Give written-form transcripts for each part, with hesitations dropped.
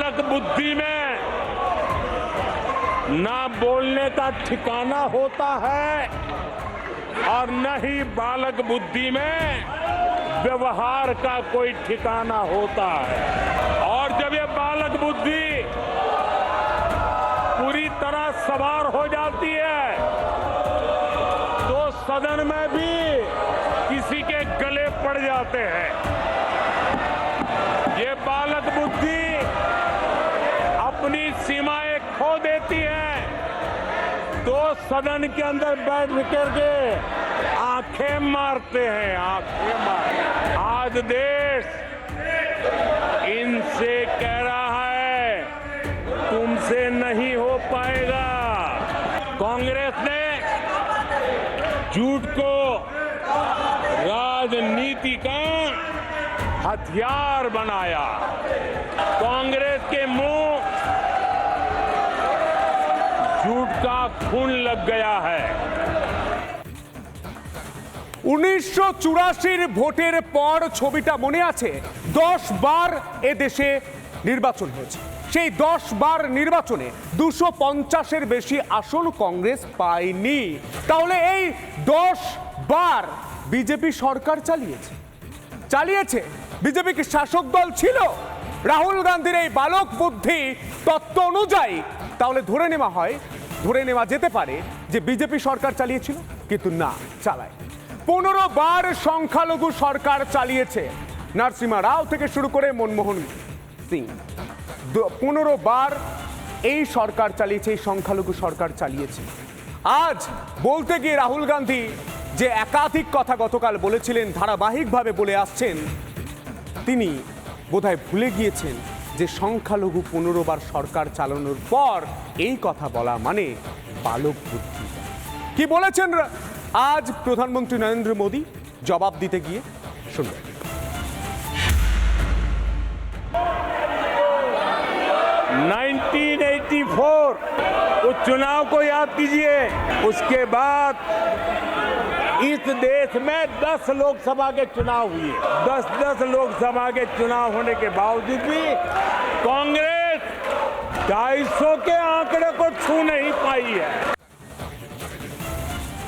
बालक बुद्धि में ना बोलने का ठिकाना होता है और न ही बालक बुद्धि में व्यवहार का कोई ठिकाना होता है। और जब ये बालक बुद्धि पूरी तरह सवार हो जाती है तो सदन में भी किसी के गले पड़ जाते हैं। ये बालक बुद्धि अपनी सीमाएं खो देती है तो सदन के अंदर बैठ करके आंखें मारते हैं, आंखें मारते। आज देश इनसे कह रहा है तुमसे नहीं हो पाएगा। कांग्रेस ने झूठ को राजनीति का हथियार बनाया। कांग्रेस के मुंह झूठ का खून लग गया है। 1984 ভোটের পর ছবিটা মনে আছে? 10 বার এ দেশে নির্বাচন হয়েছে। সেই 10 বার নির্বাচনে 250-এর বেশি আসন কংগ্রেস পায়নি। তাহলে এই 10 বার বিজেপি সরকার চালিয়েছে। বিজেপি কি শাসক দল ছিল? রাহুল গান্ধীর এই বালক বুদ্ধি তত্ত্ব অনুযায়ী তাহলে ধরে নেওয়া যেতে পারে যে বিজেপি সরকার চালিয়েছিল, কিন্তু না, চালায়। 15 বার সংখ্যালঘু সরকার চালিয়েছে। নরসিমহা রাও থেকে শুরু করে মনমোহন সিং 15 বার এই সরকার চালিয়েছে, এই সংখ্যালঘু সরকার চালিয়েছে। আজ বলতে গিয়ে রাহুল গান্ধী যে একাধিক কথা গতকাল বলেছিলেন, ধারাবাহিকভাবে বলে আসছেন, তিনি বোধহয় ভুলে গিয়েছেন যে সংখ্যালঘু 15 বার সরকার চালানোর পর এই কথা বলা মানে বালক বুদ্ধি। কি বলেছেন আজ প্রধানমন্ত্রী নরেন্দ্র মোদী জবাব দিতে গিয়ে? শুনবেন। 1984 उस चुनाव को याद कीजिए। उसके बाद इस देश में 10 लोकसभा के चुनाव हुए। 10 लोकसभा के चुनाव होने के बावजूद भी कांग्रेस 250 के आंकड़े को छू नहीं पाई है।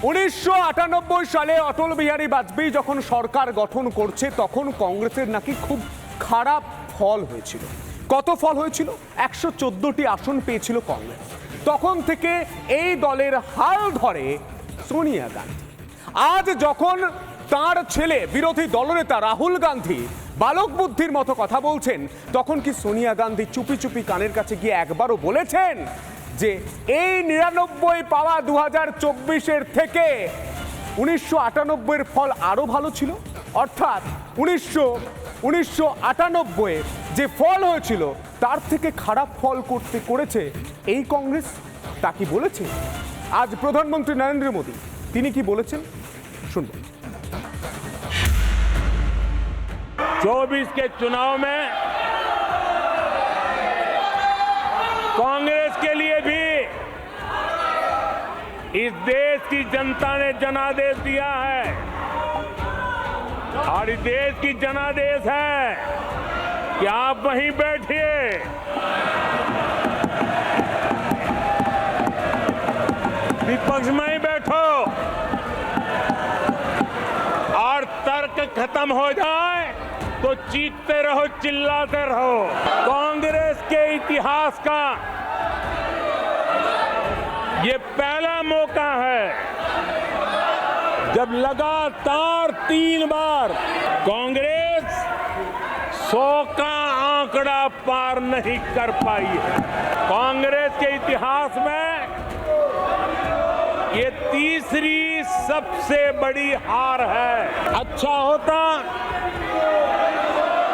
1998 সালে অটল বিহারী বাজপেয়ী যখন সরকার গঠন করছে তখন কংগ্রেসের নাকি খুব খারাপ ফল হয়েছিল। কত ফল হয়েছিল? 114টি আসন পেয়েছিল কংগ্রেস। তখন থেকে এই দলের হাল ধরে সোনিয়া গান্ধী। আজ যখন তার ছেলে বিরোধী দলনেতা রাহুল গান্ধী বালক বুদ্ধির মতো কথা বলছেন, তখন কি সোনিয়া গান্ধী চুপি চুপি কানের কাছে গিয়ে একবারও বলেছেন যে এই 99 পাওয়া 2024-এর থেকে 1998-এর ফল আরো ভালো ছিল? অর্থাৎ 1998 যে ফল হয়েছিল তার থেকে খারাপ ফল করেছে এই কংগ্রেস, তা কি বলেছে আজ প্রধানমন্ত্রী নরেন্দ্র মোদী? তিনি কি বলেছেন শুনবেন। 24 के चुनाव में कांग्रेस के लिए भी इस देश की जनता ने जनादेश दिया है और इस देश की जनादेश है कि आप वहीं बैठिए, विपक्ष में ही बैठो और तर्क खत्म हो जाए तो चीखते रहो, चिल्लाते रहो। कांग्रेस के इतिहास का ये पहला मौका है जब लगातार 3 बार कांग्रेस 100 का आंकड़ा पार नहीं कर पाई है। कांग्रेस के इतिहास में ये तीसरी सबसे बड़ी हार है। अच्छा होता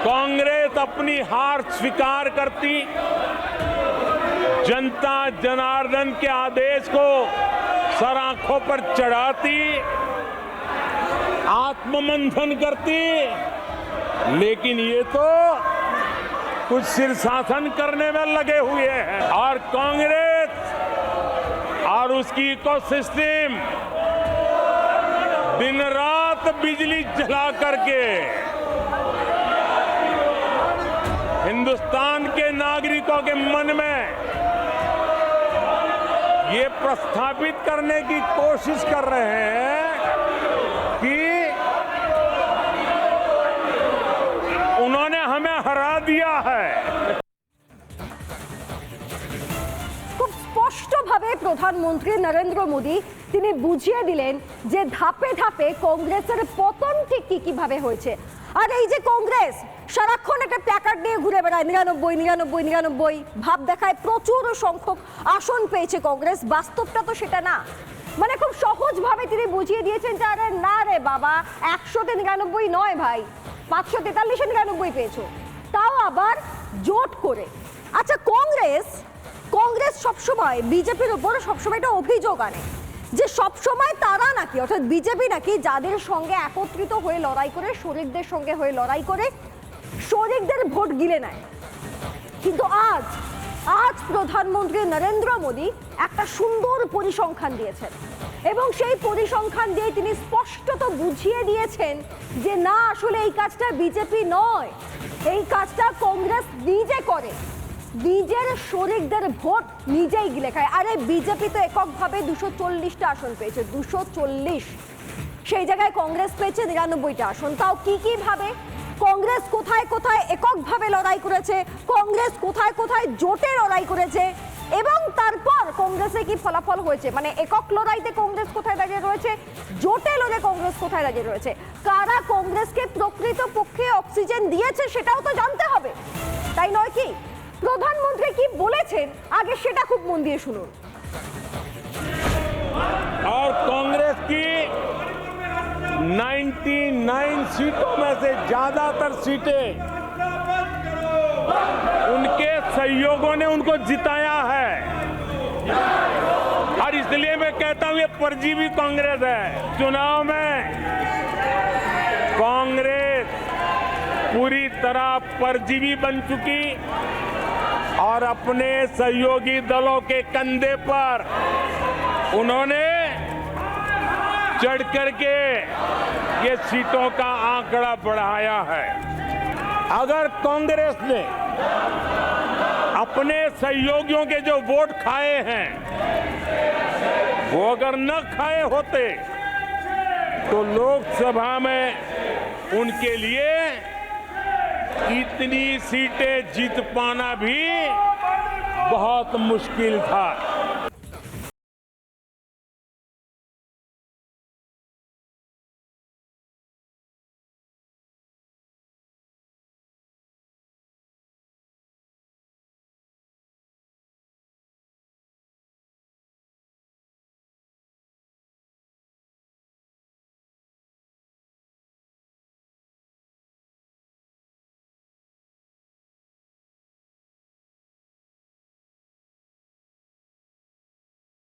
कांग्रेस अपनी हार स्वीकार करती, जनता जनार्दन के आदेश को सर आंखों पर चढ़ाती, आत्ममंथन करती, लेकिन ये तो कुछ शीर्षासन करने में लगे हुए हैं। और कांग्रेस और उसकी इकोसिस्टम दिन रात बिजली जला करके हिंदुस्तान के नागरिकों के मन में ये प्रस्थापित करने की कोशिश कर रहे हैं कि उन्होंने हमें हरा दिया है। খুব স্পষ্টভাবে প্রধানমন্ত্রী নরেন্দ্র মোদী তিনি বুঝিয়ে দিলেন যে ধাপে ধাপে কংগ্রেসের পতন ঠিক কিভাবে হয়েছে। আর এই যে কংগ্রেস সারাক্ষণ একটা প্ল্যাকার্ড নিয়ে ঘুরে বেড়ায় 99 ভাব দেখায় প্রচুর সংখ্যক আসন পেয়েছে কংগ্রেস, বাস্তবটা তো সেটা না। মানে খুব সহজভাবে তিনি বুঝিয়ে দিয়েছেন যে আরে না রে বাবা, 100তে 99 নয় ভাই, 543-এ 99 পেয়েছো, তাও আবার জোট করে। আচ্ছা, কংগ্রেস সবসময় বিজেপির উপর সবসময় একটা অভিযোগ আনে যে সবসময় তারা নাকি, অর্থাৎ বিজেপি নাকি যাদের সঙ্গে একত্রিত হয়ে লড়াই করে, শরিকদের সঙ্গে হয়ে লড়াই করে শরিকদের ভোট গিলে নেয়। কিন্তু আজ প্রধানমন্ত্রী নরেন্দ্র মোদী একটা সুন্দর পরিসংখ্যান দিয়েছেন এবং সেই পরিসংখ্যান দিয়ে তিনি স্পষ্টত বুঝিয়ে দিয়েছেন যে না, আসলে এই কাজটা বিজেপি নয়, এই কাজটা কংগ্রেস নিজে করে, নিজের শরিকদের ভোট নিজেই গিলে খায়। আরে বিজেপি তো এককভাবে 240টা আসন পেয়েছে, 240, সেই জায়গায় কংগ্রেস পেয়েছে 99টা আসন। তাও কি ভাবে কংগ্রেস কোথায় কোথায় এককভাবে লড়াই করেছে, কংগ্রেস কোথায় কোথায় জোটে লড়াই করেছে এবং তারপর কংগ্রেসে কি ফলাফল হয়েছে, মানে একক লড়াইতে কংগ্রেস কোথায় দাঁড়িয়ে রয়েছে, জোটে লড়ে কংগ্রেস কোথায় দাঁড়িয়ে রয়েছে, কারা কংগ্রেসকে প্রকৃত পক্ষে অক্সিজেন দিয়েছে সেটাও তো জানতে হবে, তাই নয় কি? প্রধানমন্ত্রী কি বলেছেন আগে সেটা খুব মন দিয়ে শুনুন। और कांग्रेस की 99 सीटों में से ज्यादातर सीटें उनके सहयोगियों ने उनको जिताया है और इसलिए मैं कहता हूं ये परजीवी कांग्रेस है। चुनाव में कांग्रेस पूरी तरह परजीवी बन चुकी और अपने सहयोगी दलों के कंधे पर उन्होंने चढ़ करके ये सीटों का आंकड़ा बढ़ाया है। अगर कांग्रेस ने अपने सहयोगियों के जो वोट खाए हैं वो अगर न खाए होते तो लोकसभा में उनके लिए इतनी सीटें जीत पाना भी बहुत मुश्किल था।